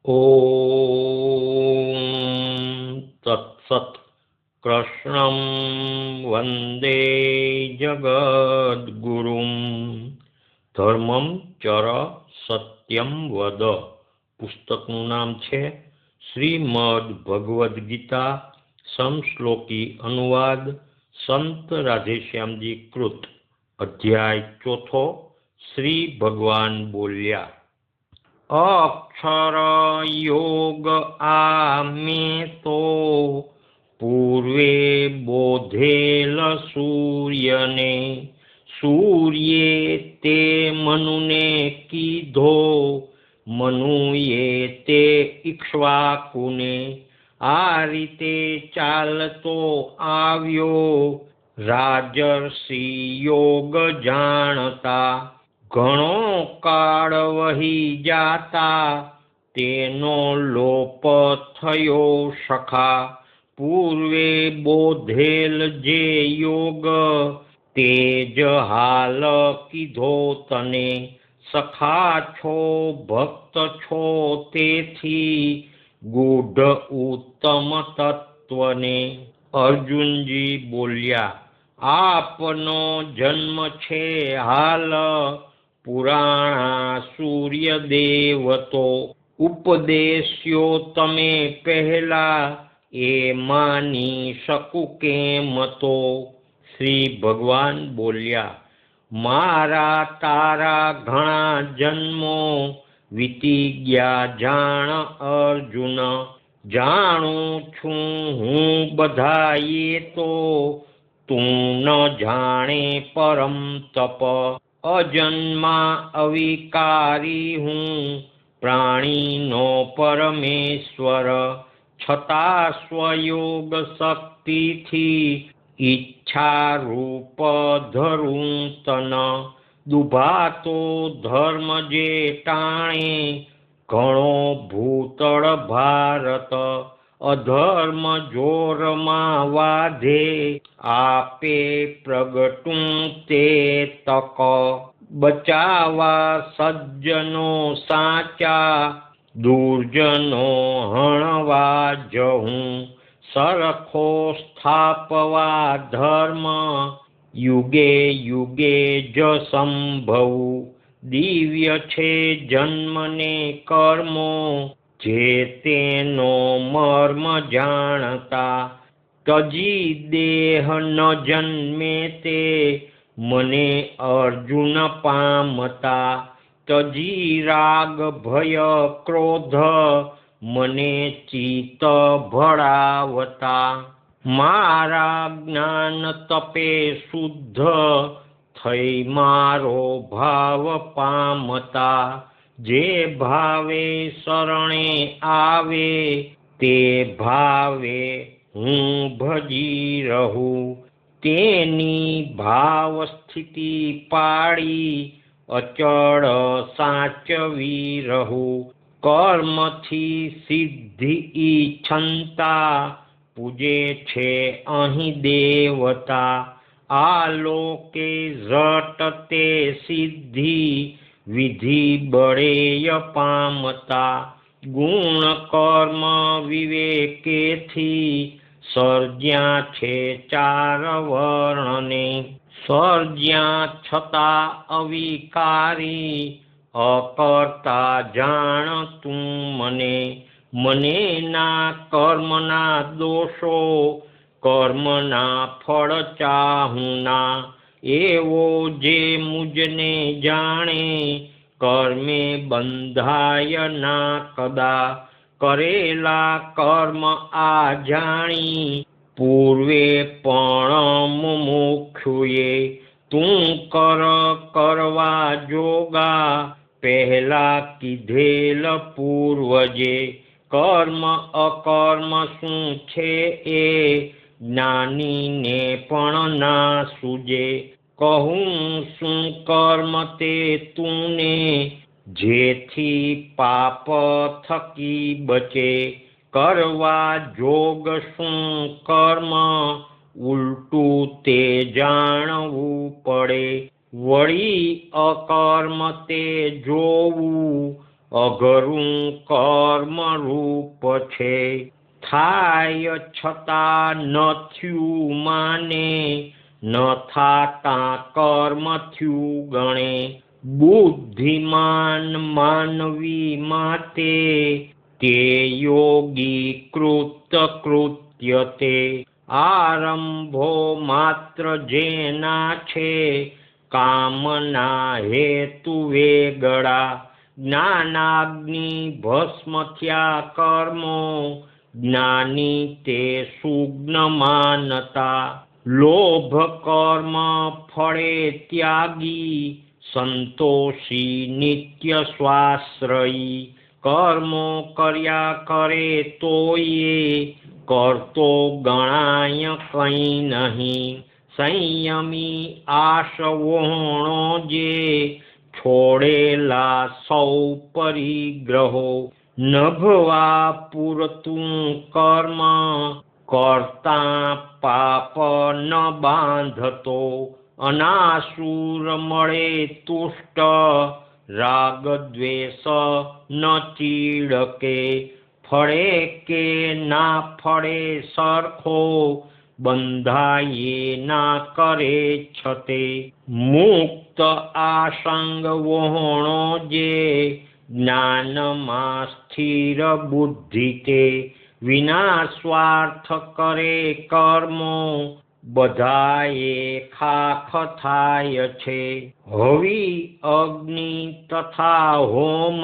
ઓમ તત્સત. કૃષ્ણં વંદે જગદ્ગુરું ધર્મં ચર સત્યમ વદ. પુસ્તકનું નામ છે શ્રીમદ ભગવદ્ ગીતા સમશ્લોકી અનુવાદ સંત રાધેશ્યામજી કૃત. અધ્યાય ચોથો. શ્રી ભગવાન બોલ્યા, અક્ષર યોગ આમે તો પૂર્વે બોધેલ સૂર્યને, સૂર્યે તે મનુને કીધો, મનુએ તે ઇક્ષ્વાકુને. આ રીતે ચાલતો આવ્યો રાજર્ષિ યોગ જાણતા. ઘણો કાળ વહી જાતા તેનો લોપ થયો સખા. પૂર્વે બોધેલ જે યોગ તે જ હાલ કીધો તને. સખા છો ભક્ત છો તેથી ગૂઢ ઉત્તમ તત્વને. અર્જુનજી બોલ્યા, આપનો જન્મ છે હાલ પુરાણા સૂર્યદેવ તો. ઉપદેશ્યો તમે પહેલા એ માની શકું કેમ તો. શ્રી ભગવાન બોલ્યા, મારા તારા ઘણા જન્મો વીતી ગયા જાણ અર્જુન. જાણું છું હું બધાએ તો તું ન જાણે પરમ તપ. અજન્મા અવિકારી હું પ્રાણીનો પરમેશ્વર. છતાં સ્વયોગ શક્તિથી ઈચ્છા રૂપ ધરું તન. દુભાતો ધર્મ જે ટાણે ઘણો ભૂતળ ભારત. અધર્મ જોરમાં વાધે આપે પ્રગટું તે તક. બચાવા સજ્જનો સાચા દુર્જનો હણવા જહું. સરખો સ્થાપવા ધર્મ યુગે યુગે જ સંભવું. દિવ્ય છે જન્મને કર્મો જે તેનો મર્મ જાણતા. તજી દેહ ન જન્મે તે મને અર્જુન પામતા. તજી રાગ ભય ક્રોધ મને ચિત્ત ભળાવતા. મારા જ્ઞાન તપે શુદ્ધ થઈ મારો ભાવ પામતા. જે ભાવે શરણે આવે તે ભાવે હું ભજી રહું. તેની ભાવ સ્થિતિ પાડી અચળ સાચવી રહું. કર્મથી સિદ્ધિ ઈચ્છતા પૂજે છે અહીં દેવતા. આ લોકે ઝટ તે સિદ્ધિ વિધિ બળેય પામતા. ગુણ કર્મ વિવેકેથી સર્જ્યા છે ચાર વર્ણને. સર્જ્યા છતાં અવિકારી અકર્તા જાણ તું મને. મને ના કર્મના દોષો કર્મના ફળ ચાહું ના. એવો જે મુજને જાણે કર્મે બંધાય ના કદા. કરેલા કર્મ આ જાણી પૂર્વે પણ મુમુક્ષુએ. તું કરવા જોગા પહેલા કીધેલ પૂર્વજે. કર્મ અકર્મ શું છે એ જ્ઞાનીને પણ ના સૂજે. કહું શું કર્મ તે તુને જેથી પાપ થકી બચે. કરવા જોગ શું કર્મ ઉલટું તે જાણવું પડે. વળી અકર્મ તે જોવું અઘરું કર્મરૂપ છે. થાય છતાં ન થયું માને, ન થાતા કર્મ થયું ગણે. બુદ્ધિમાન માનવી માતે, તે યોગી કૃત કૃત્ય તે. આરંભો માત્ર જેના છે, કામના હેતુ વેગળા. જ્ઞાનાગ્નિ ભસ્મ થયા કર્મો, જ્ઞાની તે સુજ્ઞ માનતા. લોભ કર્મ ફળે ત્યાગી, સંતોષી નિત્ય સ્વાશ્રયી. કર્મો કર્યા કરે તોયે, કરતો ગણાય કંઈ નહીં. સંયમી આશવોણો જે, છોડેલા સૌ પરિગ્રહો. નભવા પૂરતું કર્મ, કરતા પાપ ન બાંધતો. અનાસુર મળે તુષ્ટ, રાગ દ્વેષ ન ચીડકે. ફળે કે ના ફળે સરખો, બંધાયે ના કરે છતે. મુક્ત આસંગ વહોણો જે, જ્ઞાનમાં સ્થિર બુદ્ધિ તે. વિના સ્વાર્થ કરે કર્મો, બધાએ ખાખ થાય છે. હવિ અગ્નિ તથા હોમ,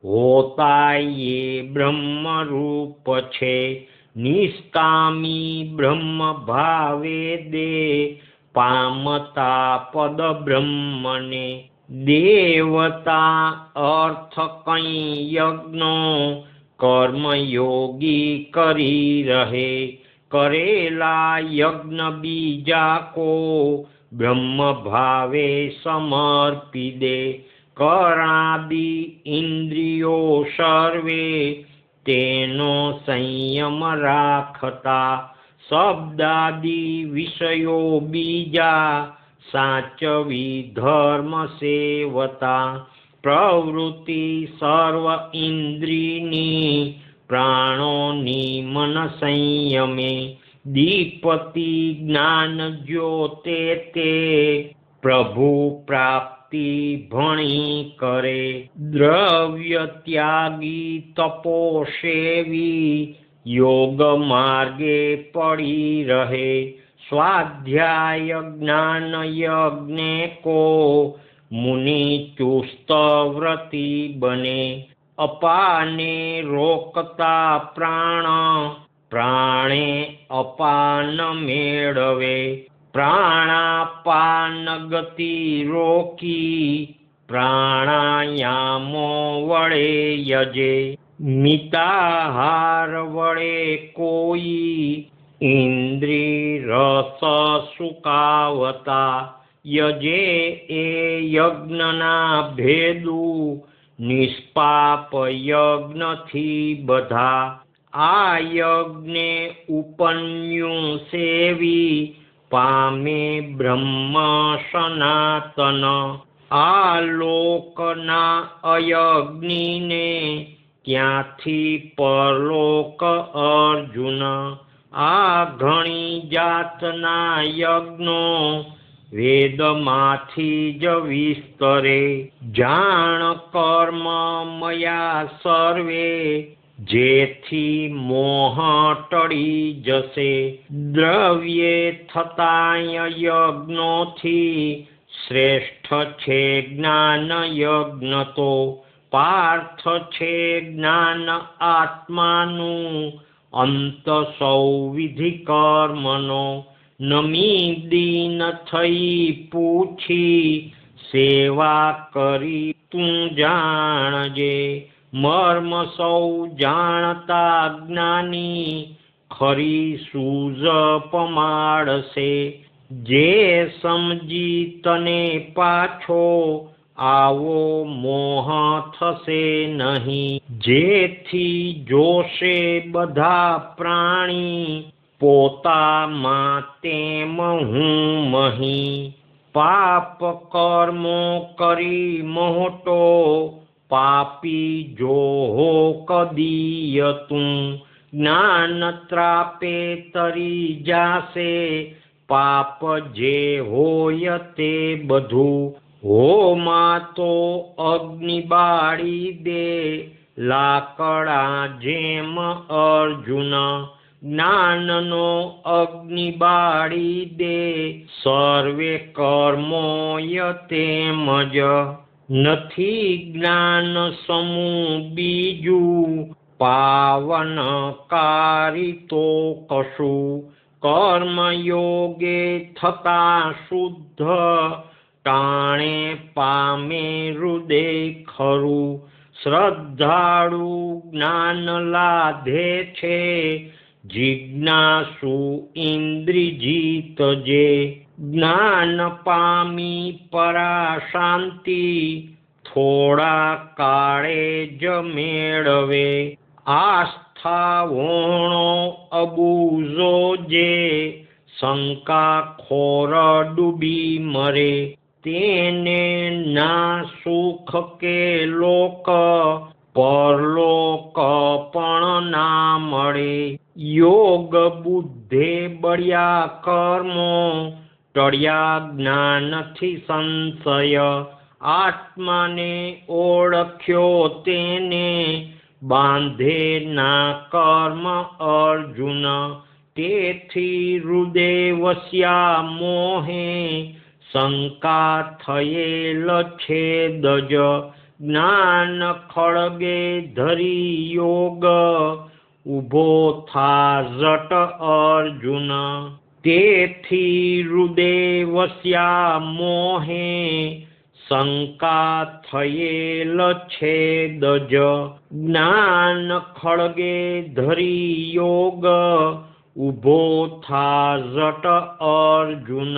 હોતાયે બ્રહ્મરૂપ છે. નિષ્કામી બ્રહ્મ ભાવે દે, પામતા પદ બ્રહ્મને. દેવતા અર્થ કંઈ યજ્ઞો, કર્મયોગી કરી રહે. કરેલા યજ્ઞ બીજા કો, બ્રહ્મ ભાવે સમર્પી દે. કર્ણાદિ ઇન્દ્રિયો સર્વે, તેનો સંયમ રાખતા. શબ્દાદિ વિષયો બીજા, સાચવી ધર્મ સેવતા. પ્રવૃત્તિ સર્વ ઇન્દ્રિયની, પ્રાણોની મન સંયમે. દીપતિ જ્ઞાન જ્યોતે તે, પ્રભુ પ્રાપ્તિ ભણી કરે. દ્રવ્ય ત્યાગી તપોસેવી, યોગ માર્ગે પડી રહે. સ્વાધ્યાય જ્ઞાન યજ્ઞ કો, મુનિ ચુસ્ત વ્રતી બને. અપાને રોકતા પ્રાણ, પ્રાણે અપાન મેળવે. પ્રાણાપાન ગતિ રોકી, પ્રાણાયામો વડે યજે. મિતાહાર વડે કોઈ, ઇન્દ્રિય રસ સુકાવતા. યજે એ યજ્ઞના ભેદુ, નિષ્પાપ યજ્ઞથી બધા. આ યજ્ઞે ઉપન્યું સેવી, પામે બ્રહ્મ સનાતન. આ લોકના અયજ્ઞીને, ક્યાંથી પરલોક અર્જુન. આ ઘણી જાતના યજ્ઞો, વેદમાંથી જ વિસ્તરે. જાણ કર્મ મયા સર્વે, જેથી મોહ ટળી જશે. દ્રવ્યે થતાય યજ્ઞોથી, શ્રેષ્ઠ છે જ્ઞાન યજ્ઞ તો. પાર્થ છે જ્ઞાન આત્માનું, અંત સૌ વિધિ કર્મનો. નમી દીન થઈ પૂછી, સેવા કરી તું જાણજે. મર્મ સૌ જાણતા જ્ઞાની, ખરી સૂઝ પમાડશે. જે સમજી તને પાછો, આવો મોહ થશે નહીં. જેથી જોશે બધા પ્રાણી, પોતામાં તેમ હું મહી. પાપ કર્મો કરી મોટો, પાપી જોહો કદીયતું જ્ઞાન ત્રાપે તરી જાશે પાપ જે હોય તે બધું હોમાં તો અગ્નિ બાળી દે લાકડા જેમ અર્જુન જ્ઞાનનો અગ્નિ બાળી દે સર્વે કર્મોય તેમજ નથી જ્ઞાન સમૂહ બીજું પાવનકારી તો કશું કર્મયોગે થતા શુદ્ધ ટાણે પામે હૃદય ખરું શ્રદ્ધાળુ જ્ઞાન લાધે છે જિજ્ઞાસુ ઇન્દ્રિજીત જે જ્ઞાન પામી પરાશાંતિ થોડા કાળે જ મેળવે આસ્થા વોણો અબૂઝો જે શંકા ખોર ડૂબી મરે તેને ના સુખ કે લોક પરલોક પણ ના મળે યોગ બુદ્ધે બળ્યા કર્મો ટળ્યા જ્ઞાનથી સંશય આત્માને ઓળખ્યો તેને બાંધે ના કર્મ અર્જુન તેથી હૃદય વસ્યા મોહે શંકા થયેલ છેદજ જ્ઞાન ખળગે ધરી યોગ ઊભો થા જટ અર્જુન તેથી હૃદય વસ્યા મોહે શંકા થયેલ છેદજ જ્ઞાન ખળગે ધરી યોગ ઊભો થા જટ અર્જુન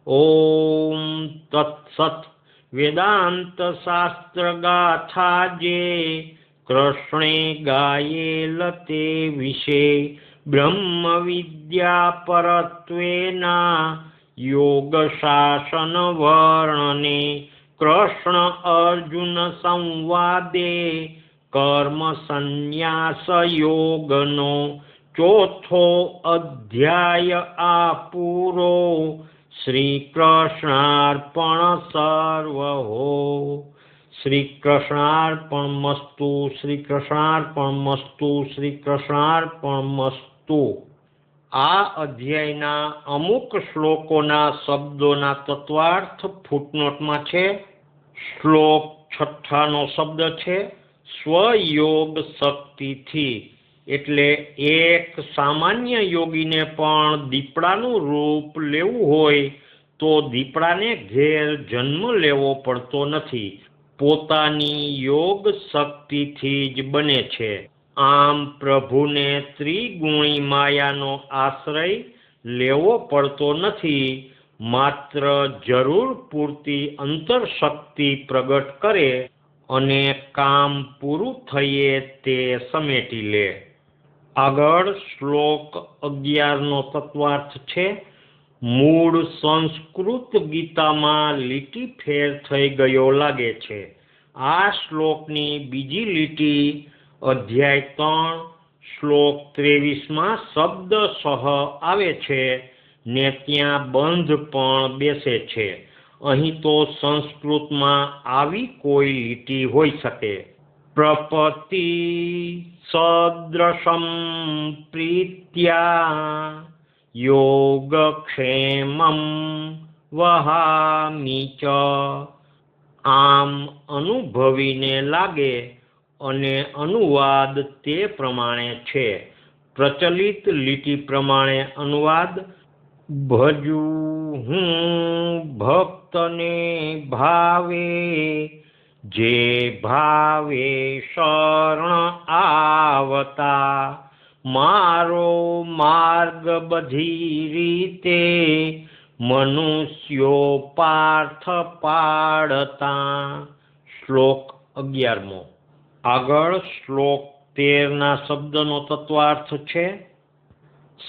ઓમ તત્સત વેદાંત શાસ્ત્ર ગાથા જે કૃષ્ણે ગાયેલ તે વિશે બ્રહ્મ વિદ્યા પરત્વેના યોગ શાસન વર્ણને કૃષ્ણ અર્જુન સંવાદે કર્મ સંન્યાસ યોગનો ચોથો અધ્યાય આ પૂરો શ્રી કૃષ્ણાર્પણ સર્વહો શ્રી કૃષ્ણાર્પણમસ્તુ શ્રી કૃષ્ણાર્પણમસ્તુ શ્રી કૃષ્ણાર્પણમસ્તુ આ અધ્યાયના અમુક શ્લોકોના શબ્દોના તત્વાર્થ ફૂટનોટમાં છે શ્લોક 6નો શબ્દ છે સ્વયોગ શક્તિથી એટલે એક સામાન્ય યોગીને પણ દીપડાનું રૂપ લેવું હોય તો દીપડાને ઘેર જન્મ લેવો પડતો નથી પોતાની યોગ શક્તિથી જ બને છે આમ પ્રભુને ત્રિગુણી માયાનો આશ્રય લેવો પડતો નથી માત્ર જરૂર પૂરતી અંતરશક્તિ પ્રગટ કરે અને કામ પૂરું થઈએ તે સમેટી લે આગળ શ્લોક 11નો તત્વાર્થ છે મૂળ સંસ્કૃત ગીતામાં લીટી ફેર થઈ ગયો લાગે છે આ શ્લોકની બીજી લીટી અધ્યાય 3 શ્લોક 23માં શબ્દસહ આવે છે ને ત્યાં બંધ પણ બેસે છે અહીં તો સંસ્કૃતમાં આવી કોઈ લીટી હોઈ શકે પ્રપતિ સદ્રશમ પ્રીત્યા યોગક્ષેમં વહામિ ચ આમ અનુભવીને લાગે અને અનુવાદ તે પ્રમાણે છે પ્રચલિત લીટી પ્રમાણે અનુવાદ ભજું હું ભક્તને ભાવે જે ભાવે શરણ આવતા મારો માર્ગ બધી રીતે મનુષ્યો પાર્થ પાડતા શ્લોક 11મો આગળ શ્લોક 13ના શબ્દનો તત્વાર્થ છે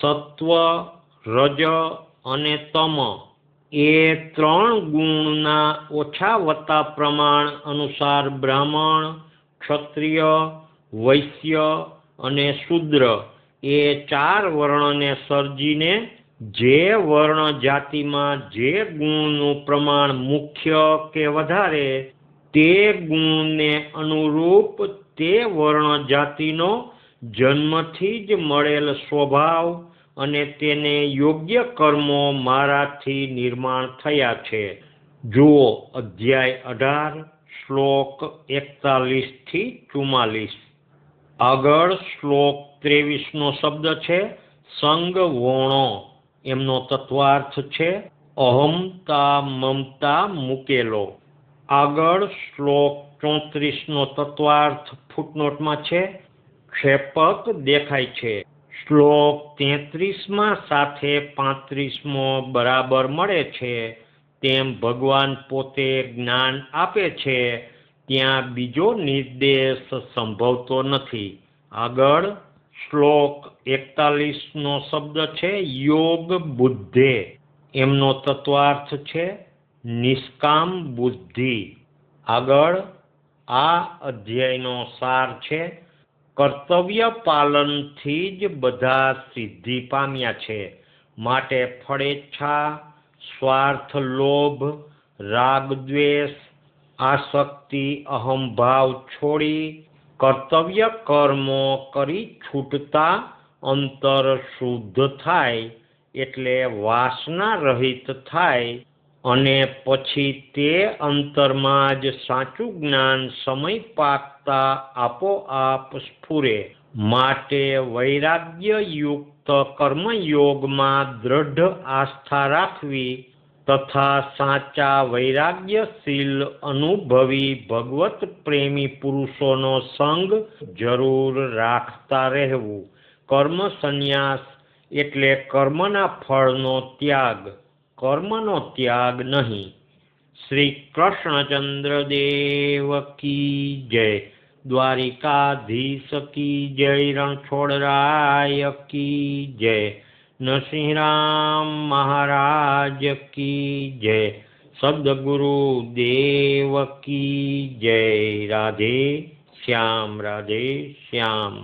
સત્વ રજ અને તમ એ 3 ગુણના ઓછા વત્તા પ્રમાણ અનુસાર બ્રાહ્મણ, ક્ષત્રિય, વૈશ્ય અને શૂદ્ર એ 4 વર્ણને સર્જીને જે વર્ણ જાતિમાં જે ગુણનું પ્રમાણ મુખ્ય કે વધારે તે ગુણને અનુરૂપ તે વર્ણ જાતિનો જન્મથી જ મળેલ સ્વભાવ અને તેને યોગ્ય કર્મો મારાથી નિર્માણ થયા છે. જુઓ અધ્યાય 18 શ્લોક 41 થી 44. આગળ શ્લોક 23નો શબ્દ છે સંગ વોણો. એમનો તત્વાર્થ છે અહમતા મમતા મૂકેલો. આગળ શ્લોક 34નો તત્વાર્થ ફૂટનોટમાં છે, ક્ષેપક દેખાય છે. શ્લોક 33માં સાથે 35મો બરાબર મળે છે તેમ ભગવાન પોતે જ્ઞાન આપે છે ત્યાં બીજો નિર્દેશ સંભવતો નથી. આગળ શ્લોક 41નો શબ્દ છે યોગ બુદ્ધે. એમનો તત્વાર્થ છે નિષ્કામ બુદ્ધિ. આગળ આ અધ્યાયનો સાર છે કર્તવ્ય પાલનથી જ બધા સિદ્ધિ પામ્યા છે. માટે ફળેચ્છા, સ્વાર્થ, લોભ, રાગ, દ્વેષ, આસક્તિ, અહંભાવ છોડી કર્તવ્ય કર્મો કરી છૂટતા અંતર શુદ્ધ થાય એટલે વાસના રહિત થાય અને પછી તે અંતરમાં જ સાચું જ્ઞાન સમય પાકતા આપોઆપ સ્ફુરે. માટે વૈરાગ્ય યુક્ત કર્મયોગમાં દ્રઢ આસ્થા રાખવી તથા સાચા વૈરાગ્યશીલ અનુભવી ભગવત પ્રેમી પુરુષોનો સંગ જરૂર રાખતા રહેવું. કર્મ સંન્યાસ એટલે કર્મના ફળનો ત્યાગ, કર્મનો ત્યાગ નહીં. શ્રી કૃષ્ણચંદ્ર દેવ કી જય. દ્વારિકાધીશ કી જય. રણછોડરાય કી જય. નરસિંહરામ મહારાજ કી જય. સદગુરુ દેવ કી જય. રાધે શ્યામ, રાધે શ્યામ.